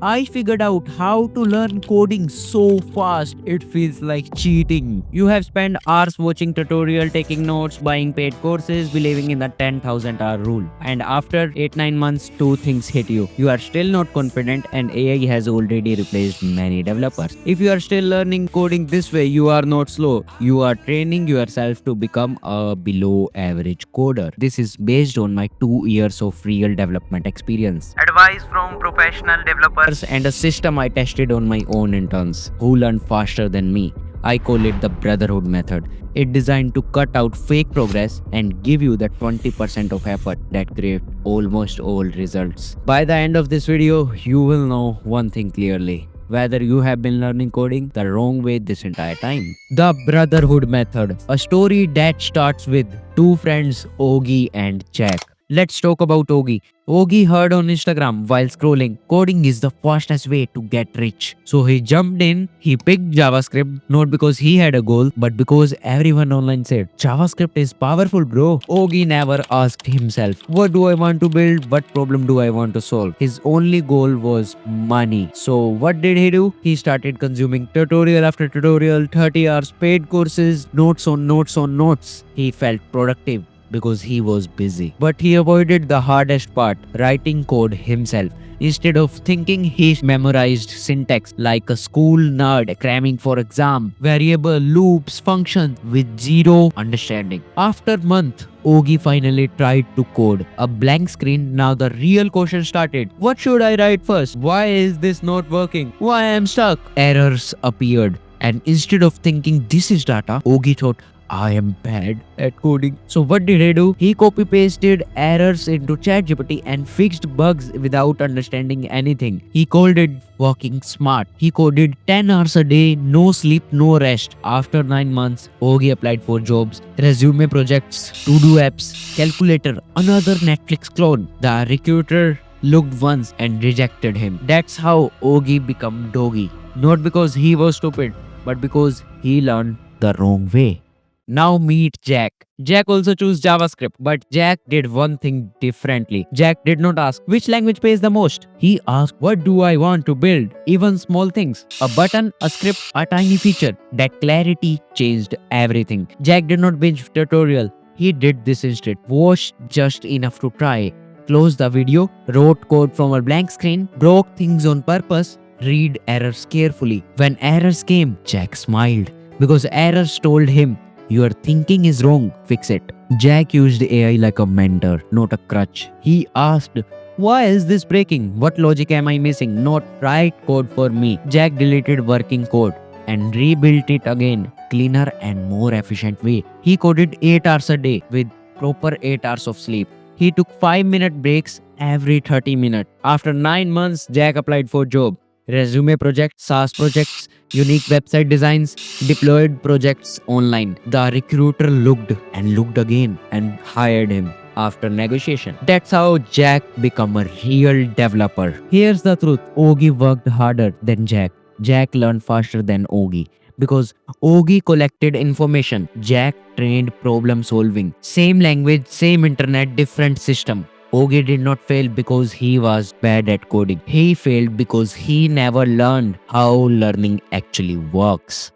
I figured out how to learn coding so fast it feels like cheating. You have spent hours watching tutorial, taking notes, buying paid courses, believing in the 10,000 hour rule. And after 8-9 months, two things hit you. You are still not confident and AI has already replaced many developers. If you are still learning coding this way, you are not slow. You are training yourself to become a below average coder. This is based on my 2 years of real development experience. Advice from professional developers and a system I tested on my own interns who learned faster than me. I call it the Brotherhood method. It's designed to cut out fake progress and give you the 20% of effort that creates almost all results. By the end of this video, you will know one thing clearly. Whether you have been learning coding the wrong way this entire time. The Brotherhood method, a story that starts with two friends, Ogi and Jack. Let's talk about Ogi. Ogi heard on Instagram while scrolling, coding is the fastest way to get rich. So he jumped in, he picked JavaScript, not because he had a goal, but because everyone online said, JavaScript is powerful bro. Ogi never asked himself, what do I want to build, what problem do I want to solve? His only goal was money. So what did he do? He started consuming tutorial after tutorial, 30 hours paid courses, notes on notes on notes. He felt productive because he was busy. But he avoided the hardest part, writing code himself. Instead of thinking he memorized syntax like a school nerd cramming for exam, variable, loops, functions with zero understanding. After month, Ogi finally tried to code. A blank screen, now the real question started. What should I write first? Why is this not working? Why I am stuck? Errors appeared. And instead of thinking this is data, Ogi thought, I am bad at coding. So what did he do? He copy pasted errors into ChatGPT and fixed bugs without understanding anything. He called it working smart. He coded 10 hours a day, no sleep, no rest. After 9 months, Ogi applied for jobs, resume projects, to-do apps, calculator, another Netflix clone. The recruiter looked once and rejected him. That's how Ogi became Doggy. Not because he was stupid, but because he learned the wrong way. Now meet Jack. Jack also chose JavaScript, but Jack did one thing differently. Jack did not ask which language pays the most. He asked, what do I want to build? Even small things. A button, a script, a tiny feature. That clarity changed everything. Jack did not binge tutorial. He did this instead. Watched just enough to try. Closed the video, wrote code from a blank screen, broke things on purpose, read errors carefully. When errors came, Jack smiled because errors told him, your thinking is wrong, fix it. Jack used AI like a mentor, not a crutch. He asked, why is this breaking? What logic am I missing? Not write code for me. Jack deleted working code and rebuilt it again, cleaner and more efficient way. He coded 8 hours a day with proper 8 hours of sleep. He took 5-minute breaks every 30 minutes. After 9 months, Jack applied for job. Resume projects, SaaS projects, unique website designs, deployed projects online. The recruiter looked and looked again and hired him after negotiation. That's how Jack became a real developer. Here's the truth. Ogi worked harder than Jack. Jack learned faster than Ogi. Because Ogi collected information, Jack trained problem solving. Same language, same internet, different system. Ogi did not fail because he was bad at coding. He failed because he never learned how learning actually works.